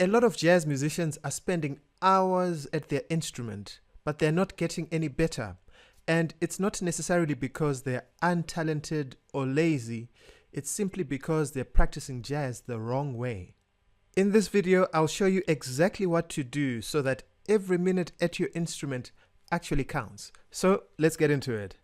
A lot of jazz musicians are spending hours at their instrument, but they're not getting any better. And it's not necessarily because they're untalented or lazy, it's simply because they're practicing jazz the wrong way. In this video, I'll show you exactly what to do so that every minute at your instrument actually counts. So let's get into it.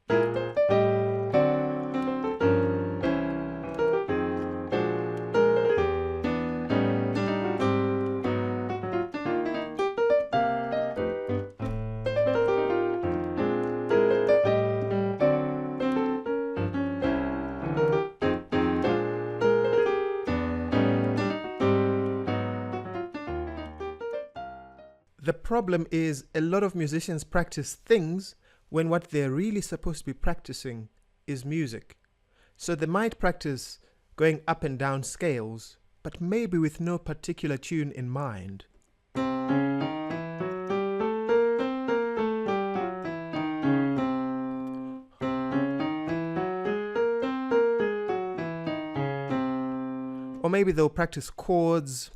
The problem is a lot of musicians practice things when what they're really supposed to be practicing is music. So they might practice going up and down scales, but maybe with no particular tune in mind. Or maybe they'll practice chords.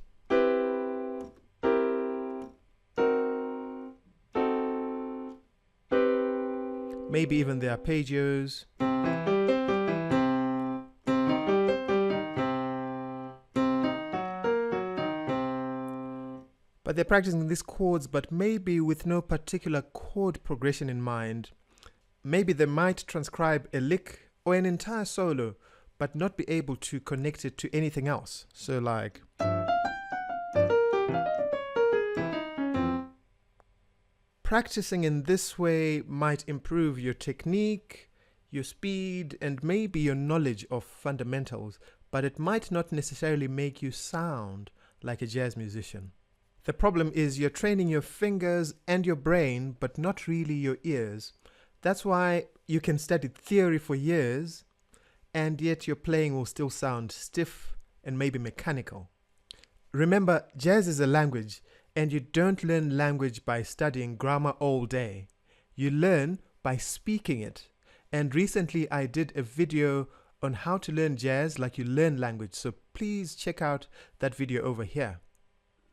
Maybe even the arpeggios. But they're practicing these chords, but maybe with no particular chord progression in mind. Maybe they might transcribe a lick or an entire solo, but not be able to connect it to anything else. So like... Practicing in this way might improve your technique, your speed, and maybe your knowledge of fundamentals, but it might not necessarily make you sound like a jazz musician. The problem is you're training your fingers and your brain, but not really your ears. That's why you can study theory for years, and yet your playing will still sound stiff and maybe mechanical. Remember, jazz is a language. And you don't learn language by studying grammar all day. You learn by speaking it. And recently I did a video on how to learn jazz like you learn language. So please check out that video over here.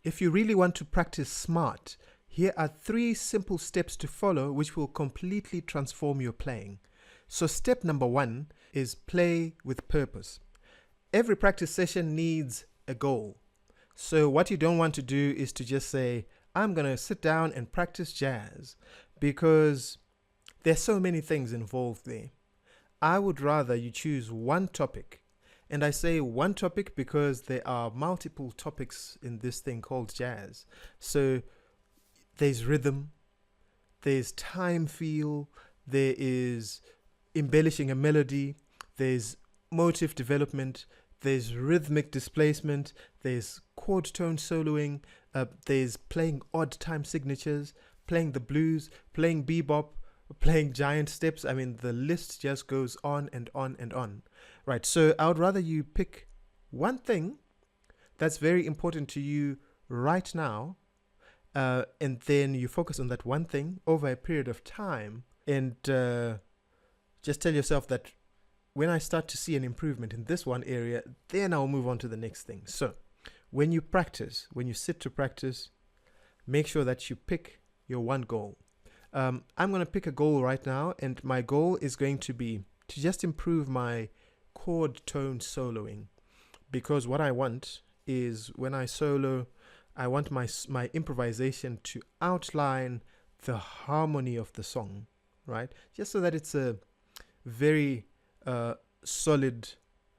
If you really want to practice smart, here are 3 simple steps to follow which will completely transform your playing. So step number 1 is play with purpose. Every practice session needs a goal. So what you don't want to do is to just say, I'm going to sit down and practice jazz, because there's so many things involved there. I would rather you choose one topic. And I say one topic because there are multiple topics in this thing called jazz. So there's rhythm, there's time feel, there is embellishing a melody, there's motive development, there's rhythmic displacement, there's chord tone soloing, there's playing odd time signatures, playing the blues, playing bebop, playing giant steps. I mean, the list just goes on and on and on. Right, so I would rather you pick one thing that's very important to you right now, and then you focus on that one thing over a period of time, and just tell yourself that when I start to see an improvement in this one area, then I'll move on to the next thing. So when you practice, when you sit to practice, make sure that you pick your one goal. I'm going to pick a goal right now, and my goal is going to be to just improve my chord tone soloing, because what I want is when I solo, I want my improvisation to outline the harmony of the song, right? Just so that it's a very solid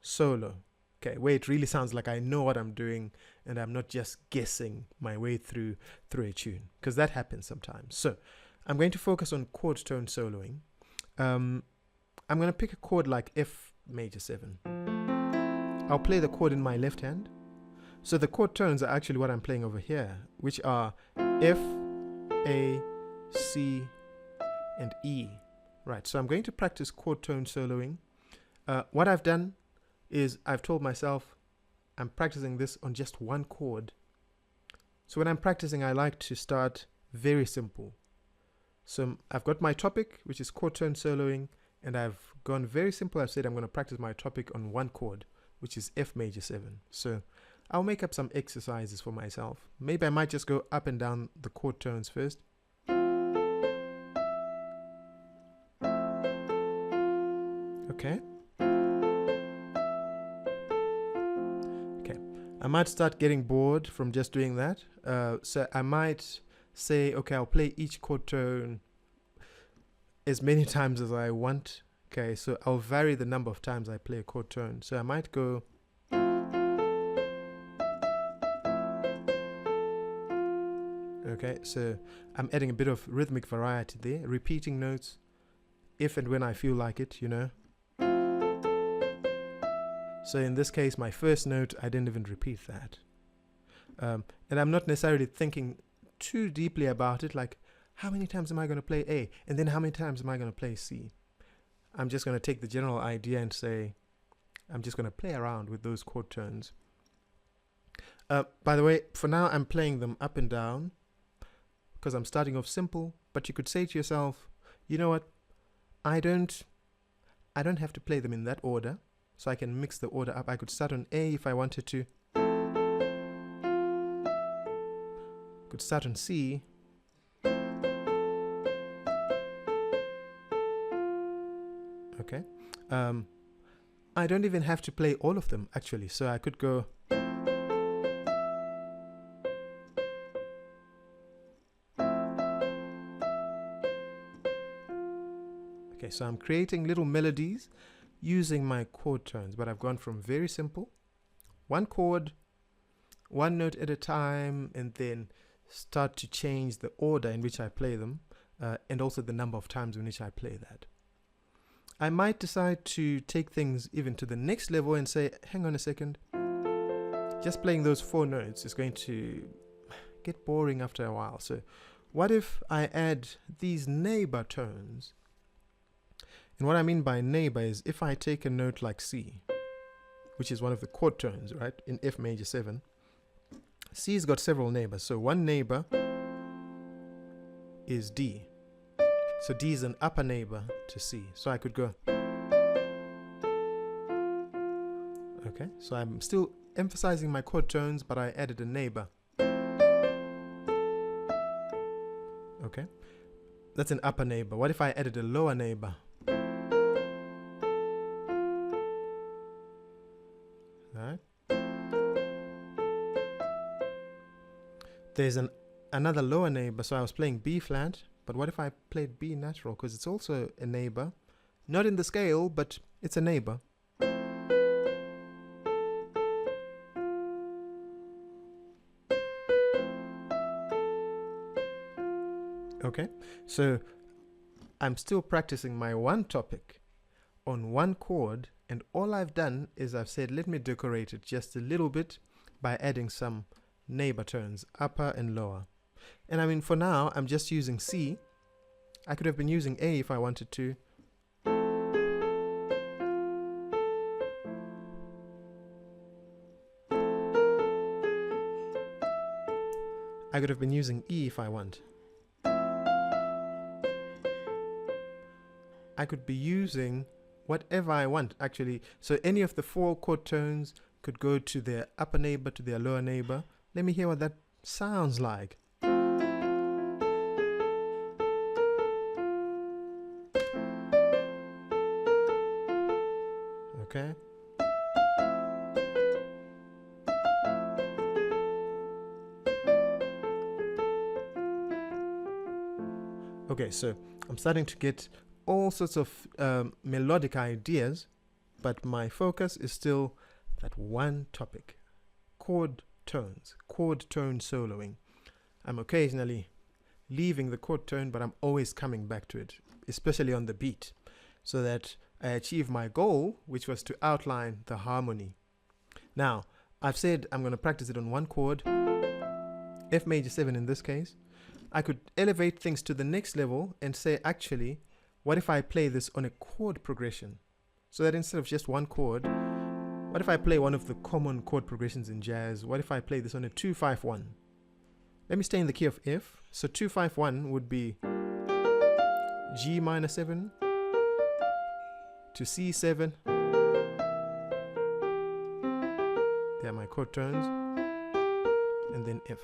solo, okay, where it really sounds like I know what I'm doing and I'm not just guessing my way through a tune, because that happens sometimes. So I'm going to focus on chord tone soloing. I'm going to pick a chord like F major 7. I'll play the chord in my left hand. So the chord tones are actually what I'm playing over here, which are F, A, C, and E. Right, so I'm going to practice chord tone soloing. What I've done is I've told myself I'm practicing this on just one chord. So when I'm practicing, I like to start very simple. So I've got my topic, which is chord tone soloing, and I've gone very simple. I've said I'm going to practice my topic on one chord, which is F major 7. So I'll make up some exercises for myself. Maybe I might just go up and down the chord tones first. Okay. Okay. I might start getting bored from just doing that. So I might say, okay, I'll play each chord tone as many times as I want. Okay, so I'll vary the number of times I play a chord tone. So I might go. Okay, so I'm adding a bit of rhythmic variety there, repeating notes if and when I feel like it, you know. So in this case, my first note, I didn't even repeat that. And I'm not necessarily thinking too deeply about it, like how many times am I going to play A? And then how many times am I going to play C? I'm just going to take the general idea and say, I'm just going to play around with those chord tones. By the way, for now, I'm playing them up and down because I'm starting off simple, but you could say to yourself, you know what? I don't have to play them in that order, so I can mix the order up. I could start on A if I wanted to. Could start on C. Okay. I don't even have to play all of them actually, so I could go. Okay, so I'm creating little melodies using my chord tones, but I've gone from very simple, one chord, one note at a time, and then start to change the order in which I play them, and also the number of times in which I play that. I might decide to take things even to the next level and say, hang on a second, just playing those 4 notes is going to get boring after a while. So what if I add these neighbor tones? And what I mean by neighbor is if I take a note like C, which is one of the chord tones, right, in F major 7, C's got several neighbors. So one neighbor is D. So D is an upper neighbor to C. So I could go. Okay, so I'm still emphasizing my chord tones, but I added a neighbor. Okay, that's an upper neighbor. What if I added a lower neighbor? Right. There's another lower neighbor, so I was playing B flat, but what if I played B natural, because it's also a neighbor, not in the scale, but it's a neighbor. Okay, so I'm still practicing my one topic on one chord, and all I've done is I've said, let me decorate it just a little bit by adding some neighbor tones, upper and lower. And I mean, for now, I'm just using C. I could have been using A if I wanted to. I could have been using E if I want. I could be using whatever I want, actually. So any of the 4 chord tones could go to their upper neighbor, to their lower neighbor. Let me hear what that sounds like. Okay. Okay, so I'm starting to get all sorts of melodic ideas, but my focus is still that one topic, chord tones, chord tone soloing. I'm occasionally leaving the chord tone, but I'm always coming back to it, especially on the beat, so that I achieve my goal, which was to outline the harmony. Now, I've said I'm going to practice it on one chord, F major 7 in this case. I could elevate things to the next level and say, actually, what if I play this on a chord progression? So that instead of just one chord, what if I play one of the common chord progressions in jazz? What if I play this on a 2-5-1? Let me stay in the key of F. So 2-5-1 would be G minor 7 to C7. There are my chord tones, and then F.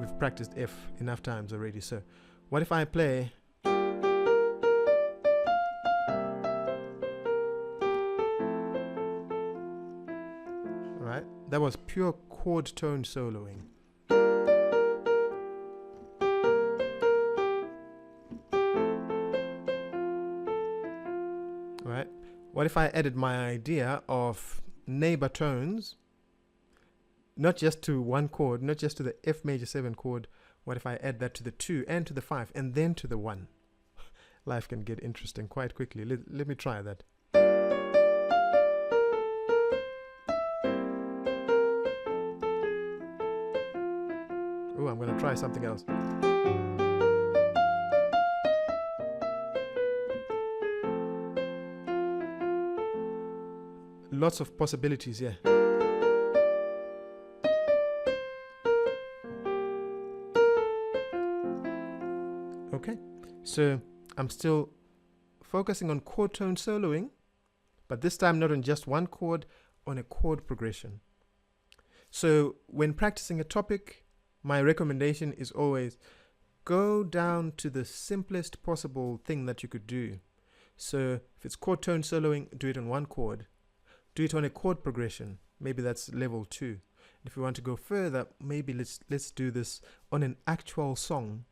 We've practiced F enough times already. So what if I play right? That was pure chord tone soloing. Right? What if I added my idea of neighbor tones, not just to one chord, not just to the F major 7 chord? What if I add that to the 2 and to the 5 and then to the 1? Life can get interesting quite quickly. Let me try that. Oh, I'm going to try something else. Lots of possibilities here. Okay, so I'm still focusing on chord tone soloing, but this time not on just one chord, on a chord progression. So when practicing a topic, my recommendation is always go down to the simplest possible thing that you could do. So if it's chord tone soloing, do it on one chord. Do it on a chord progression. Maybe that's level 2. If you want to go further, maybe let's do this on an actual song.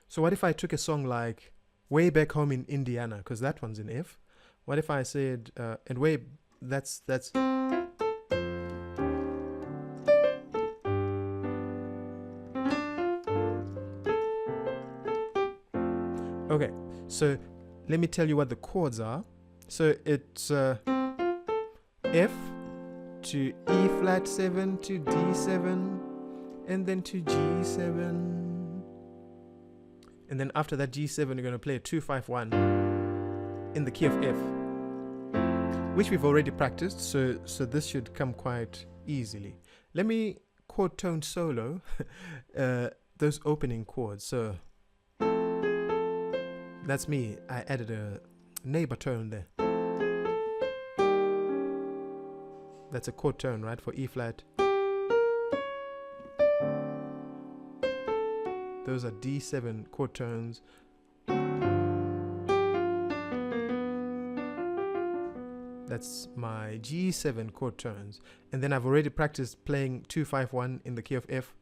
So what if I took a song like Way Back Home in Indiana, because that one's in F. What if I said, and way, that's okay, so let me tell you what the chords are. So it's F to E flat 7 to D7 and then to G7. And then after that G7, you're going to play a 2-5-1 in the key of F, which we've already practiced. So this should come quite easily. Let me chord tone solo those opening chords. So that's me. I added a neighbor tone there. That's a chord tone, right, for E flat. Those are D7 chord tones. That's my G7 chord tones. And then I've already practiced playing 2-5-1 in the key of F.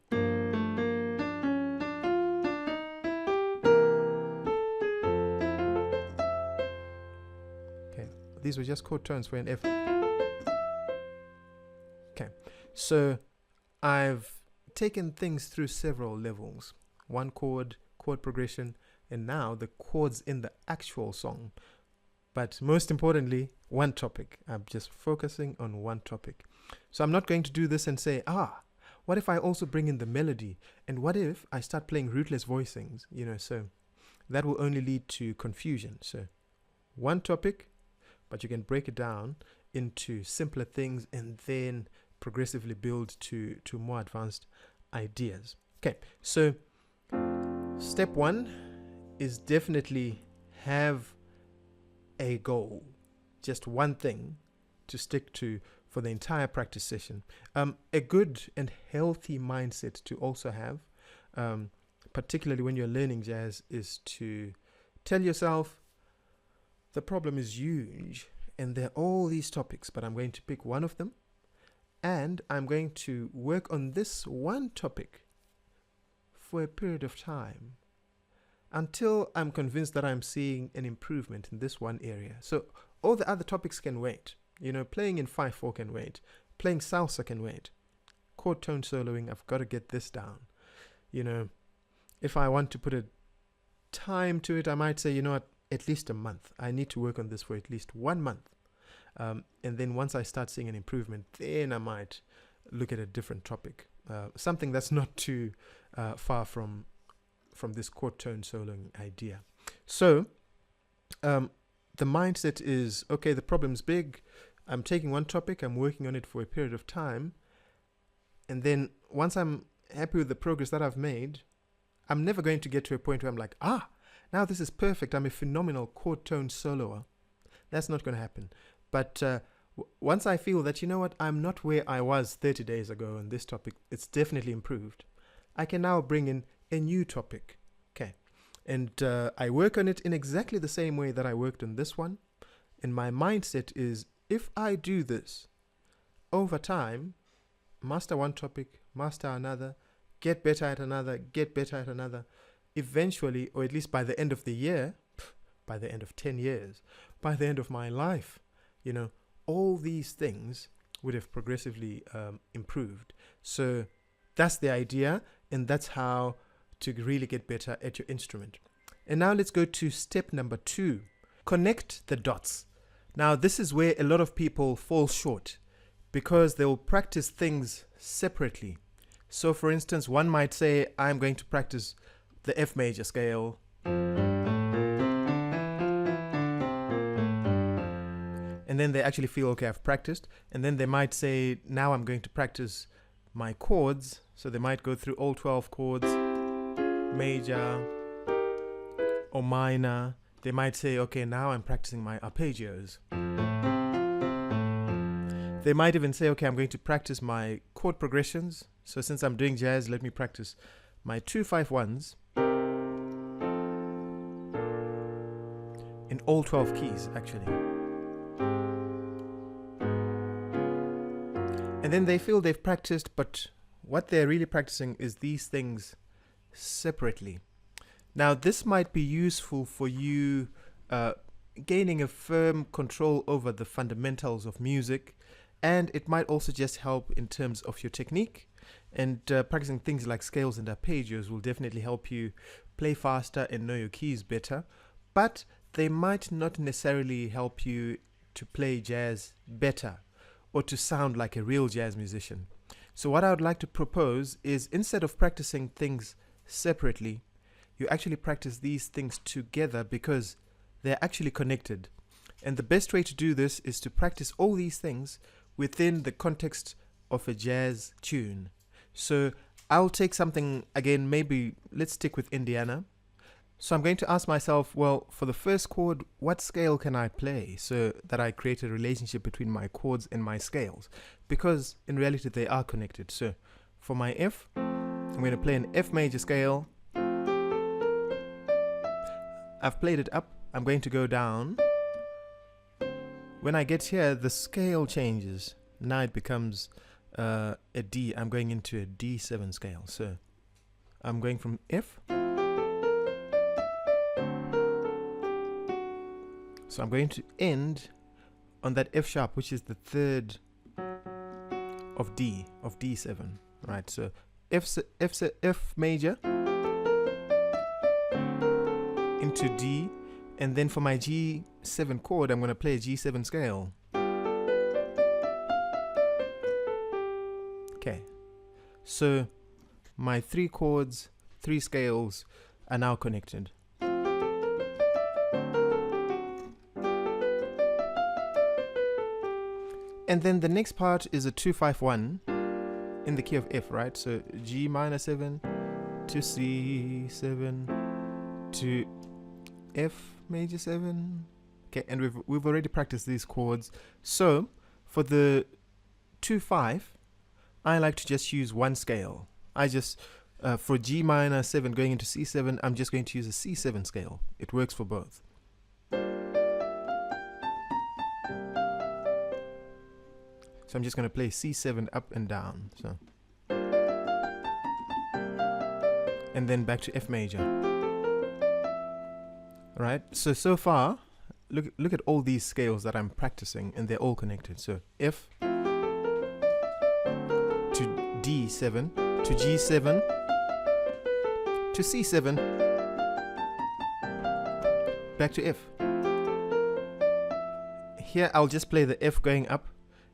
Okay, these were just chord tones for an F. Okay, so I've taken things through several levels. One chord, chord progression, and now the chords in the actual song. But most importantly, one topic. I'm just focusing on one topic. So I'm not going to do this and say, what if I also bring in the melody? And what if I start playing rootless voicings? You know, so that will only lead to confusion. So one topic, but you can break it down into simpler things and then progressively build to more advanced ideas. Okay, so step 1 is definitely have a goal, just one thing to stick to for the entire practice session. A good and healthy mindset to also have, particularly when you're learning jazz, is to tell yourself the problem is huge and there are all these topics, but I'm going to pick one of them and I'm going to work on this one topic for a period of time until I'm convinced that I'm seeing an improvement in this one area. So all the other topics can wait. You know, playing in 5/4 can wait. Playing salsa can wait. Chord tone soloing, I've got to get this down. You know, if I want to put a time to it, I might say, you know what, at least a month. I need to work on this for at least 1 month. And then once I start seeing an improvement, then I might look at a different topic. Something that's not too far from this chord tone soloing idea. So the mindset is, okay, the problem's big. I'm taking one topic, I'm working on it for a period of time. And then once I'm happy with the progress that I've made, I'm never going to get to a point where I'm like, now this is perfect. I'm a phenomenal chord tone soloer. That's not going to happen. But Once I feel that, you know what, I'm not where I was 30 days ago on this topic, it's definitely improved, I can now bring in a new topic. Okay. And I work on it in exactly the same way that I worked on this one. And my mindset is, if I do this over time, master one topic, master another, get better at another, get better at another, eventually, or at least by the end of the year, by the end of 10 years, by the end of my life, you know, all these things would have progressively improved. So that's the idea, and that's how to really get better at your instrument. And now let's go to step number 2. Connect the dots. Now, this is where a lot of people fall short, because they'll practice things separately. So, for instance, one might say, I'm going to practice the F major scale. And then they actually feel, okay, I've practiced. And then they might say, now I'm going to practice my chords. So they might go through all 12 chords, major or minor. They might say, okay, now I'm practicing my arpeggios. They might even say, okay, I'm going to practice my chord progressions. So since I'm doing jazz, let me practice my 2-5-1s in all 12 keys, actually. And then they feel they've practiced, but what they're really practicing is these things separately. Now, this might be useful for you gaining a firm control over the fundamentals of music, and it might also just help in terms of your technique. And practicing things like scales and arpeggios will definitely help you play faster and know your keys better, but they might not necessarily help you to play jazz better or to sound like a real jazz musician. So what I would like to propose is, instead of practicing things separately, you actually practice these things together, because they're actually connected. And the best way to do this is to practice all these things within the context of a jazz tune. So I'll take something, again, maybe let's stick with Indiana. So I'm going to ask myself, well, for the first chord, what scale can I play so that I create a relationship between my chords and my scales? Because in reality, they are connected. So for my F, I'm going to play an F major scale. I've played it up. I'm going to go down. When I get here, the scale changes. Now it becomes a D. I'm going into a D7 scale. So I'm going from F. So I'm going to end on that F sharp, which is the third of D7, right? So F major into D, and then for my G7 chord, I'm going to play a G7 scale. Okay, so my 3 chords, 3 scales are now connected. And then the next part is a 2-5-1 in the key of F, right? So G minor 7 to C7 to F major 7. Okay, and we've already practiced these chords. So for the 2-5, I like to just use one scale. I just for G minor 7 going into C7, I'm just going to use a C7 scale. It works for both. So I'm just going to play C7 up and down. So, and then back to F major. Right? So far, look at all these scales that I'm practicing, and they're all connected. So F to D7 to G7 to C7 back to F. Here I'll just play the F going up.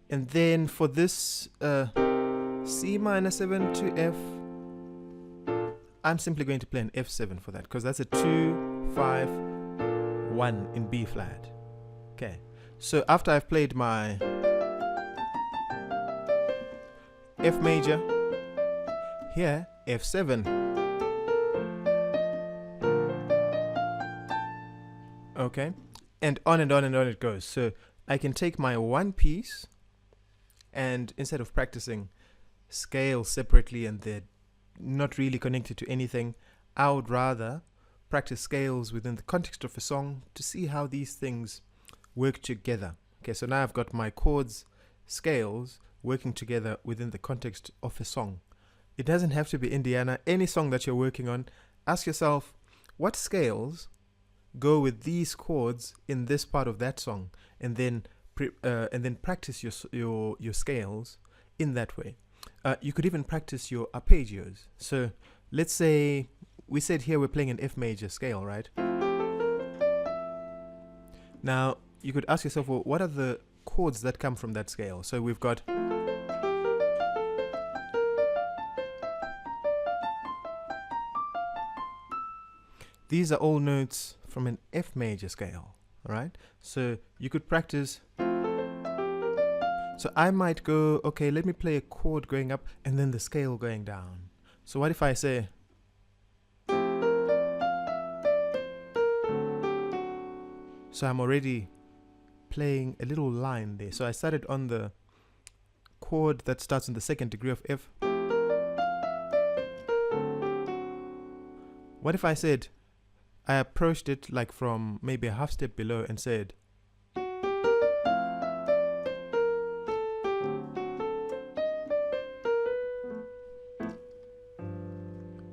And then for this C minor 7 to F, I'm simply going to play an F7 for that, because that's a 2-5-1 in B flat. Okay, so after I've played my F major, here F7. Okay, and on and on and on it goes. So I can take my one piece and instead of practicing scales separately and they're not really connected to anything, I would rather practice scales within the context of a song to see how these things work together. Okay, so now I've got my chords, scales working together within the context of a song. It doesn't have to be Indiana. Any song that you're working on, ask yourself, what scales go with these chords in this part of that song, and then practice your scales in that way. You could even practice your arpeggios. So let's say we said here we're playing an F major scale, right? Now you could ask yourself, well, what are the chords that come from that scale? So we've got these are all notes from an F major scale, right? So you could practice. So I might go, okay, let me play a chord going up and then the scale going down. So what if I say, so I'm already playing a little line there. So I started on the chord that starts in the second degree of F. What if I said, I approached it like from maybe a half step below and said,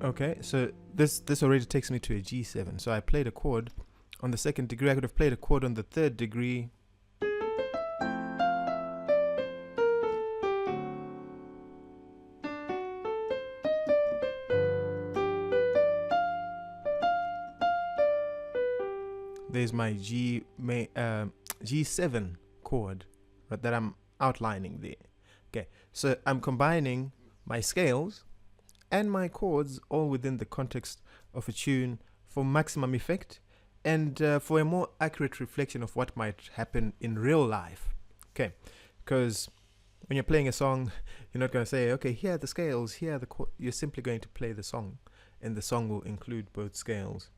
okay, so this already takes me to a G7. So I played a chord on the second degree. I could have played a chord on the third degree. There's my G7 chord, right, that I'm outlining there. Okay, so I'm combining my scales and my chords all within the context of a tune for maximum effect and for a more accurate reflection of what might happen in real life. Okay, because when you're playing a song, you're not going to say, okay, here are the scales, here are the chords. You're simply going to play the song, and the song will include both scales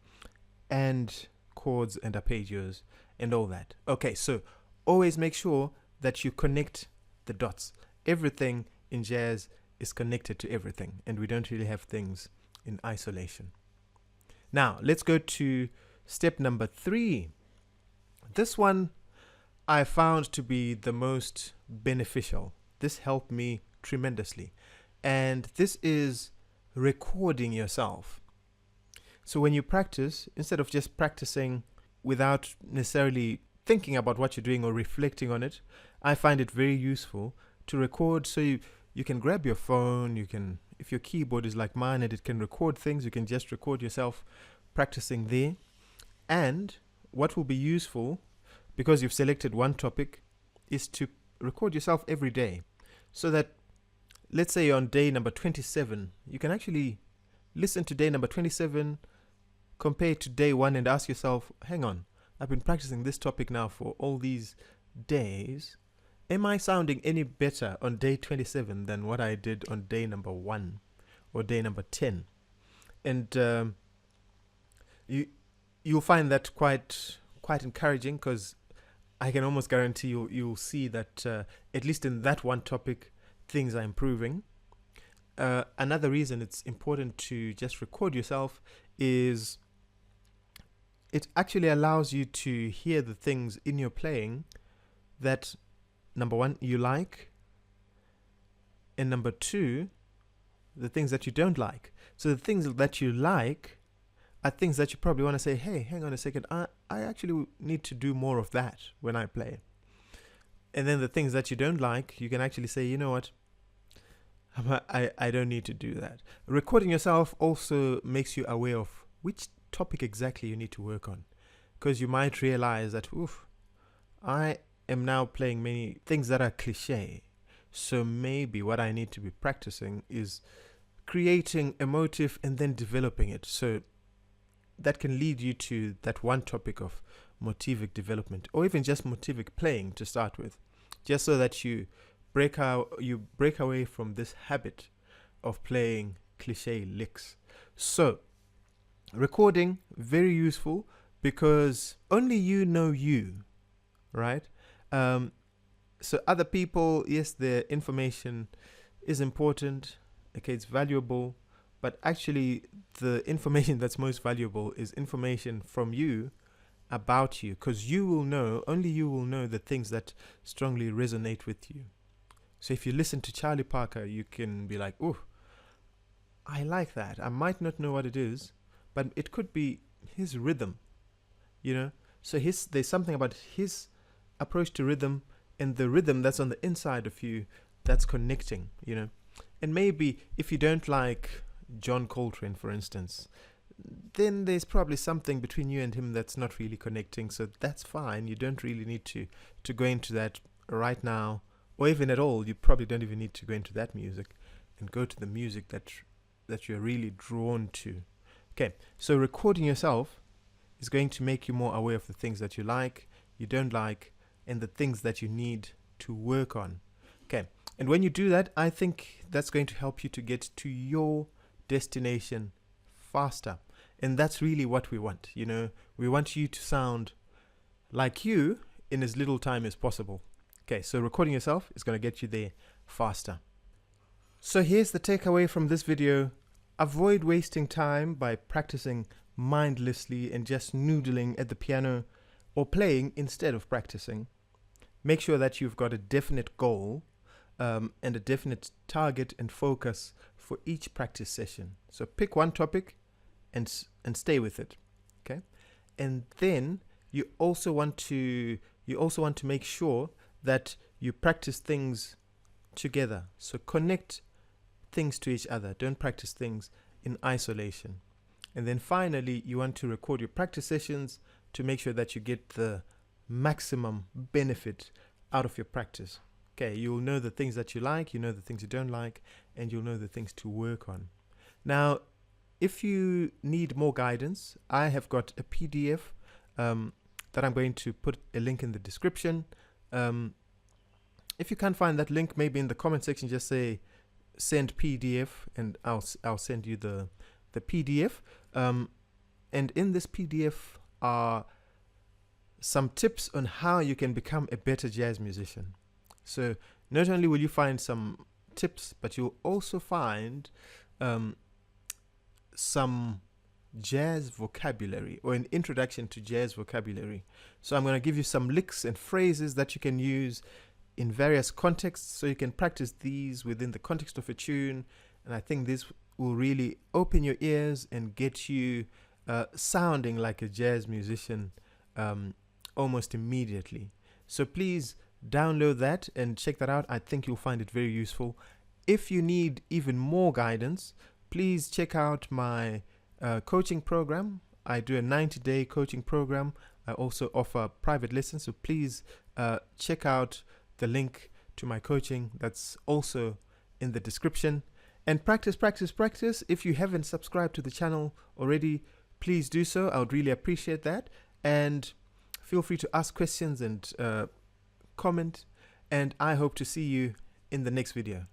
and chords and arpeggios and all that. Okay, so always make sure that you connect the dots. Everything in jazz is connected to everything, and we don't really have things in isolation. Now, let's go to step number 3. This one I found to be the most beneficial. This helped me tremendously. And this is recording yourself. So when you practice, instead of just practicing without necessarily thinking about what you're doing or reflecting on it, I find it very useful to record. So you can grab your phone, you can, if your keyboard is like mine and it can record things, you can just record yourself practicing there. And what will be useful, because you've selected one topic, is to record yourself every day. So that, let's say you're on day number 27, you can actually listen to day number 27, compare it to day 1 and ask yourself, hang on, I've been practicing this topic now for all these days. Am I sounding any better on day 27 than what I did on day number 1 or day number 10? And you'll find that quite encouraging, because I can almost guarantee you'll see that at least in that one topic, things are improving. Another reason it's important to just record yourself is it actually allows you to hear the things in your playing that, number 1, you like, and number 2, the things that you don't like. So the things that you like are things that you probably want to say, hey, hang on a second, I actually need to do more of that when I play. And then the things that you don't like, you can actually say, you know what, I don't need to do that. Recording yourself also makes you aware of which topic exactly you need to work on, because you might realize that, I am now playing many things that are cliche. So maybe what I need to be practicing is creating a motive and then developing it. So that can lead you to that one topic of motivic development, or even just motivic playing to start with, just so that you break away from this habit of playing cliche licks. So recording, very useful, because only you know you, right? So other people, yes, their information is important. Okay, it's valuable, but actually the information that's most valuable is information from you about you, because only you will know the things that strongly resonate with you. So if you listen to Charlie Parker, you can be like, oh, I like that. I might not know what it is, but it could be his rhythm, So there's something about his approach to rhythm, and the rhythm that's on the inside of you that's connecting, And maybe if you don't like John Coltrane, for instance, then there's probably something between you and him that's not really connecting. So that's fine. You don't really need to go into that right now, or even at all. You probably don't even need to go into that music, and go to the music that you're really drawn to. Okay, so recording yourself is going to make you more aware of the things that you like, you don't like, and the things that you need to work on. Okay, and when you do that, I think that's going to help you to get to your destination faster. And that's really what we want. We want you to sound like you in as little time as possible. Okay, so recording yourself is going to get you there faster. So here's the takeaway from this video. Avoid wasting time by practicing mindlessly and just noodling at the piano or playing instead of practicing. Make sure that you've got a definite goal and a definite target and focus for each practice session. So pick one topic and stay with it, okay? And then you also want to make sure that you practice things together. So connect things to each other. Don't practice things in isolation. And then finally, you want to record your practice sessions to make sure that you get the maximum benefit out of your practice. Okay, you'll know the things that you like, you know the things you don't like, and you'll know the things to work on. Now, if you need more guidance, I have got a PDF that I'm going to put a link in the description. If you can't find that link, maybe in the comment section, just say send PDF, and I'll send you the PDF. And in this PDF are some tips on how you can become a better jazz musician. So not only will you find some tips, but you'll also find some jazz vocabulary, or an introduction to jazz vocabulary. So I'm going to give you some licks and phrases that you can use in various contexts, so you can practice these within the context of a tune. And I think this will really open your ears and get you sounding like a jazz musician almost immediately. So please download that and check that out. I think you'll find it very useful. If you need even more guidance, please check out my coaching program. I do a 90-day coaching program. I also offer private lessons, so please check out the link to my coaching. That's also in the description. And practice. If you haven't subscribed to the channel already, please do so. I would really appreciate that. And feel free to ask questions and comment. And I hope to see you in the next video.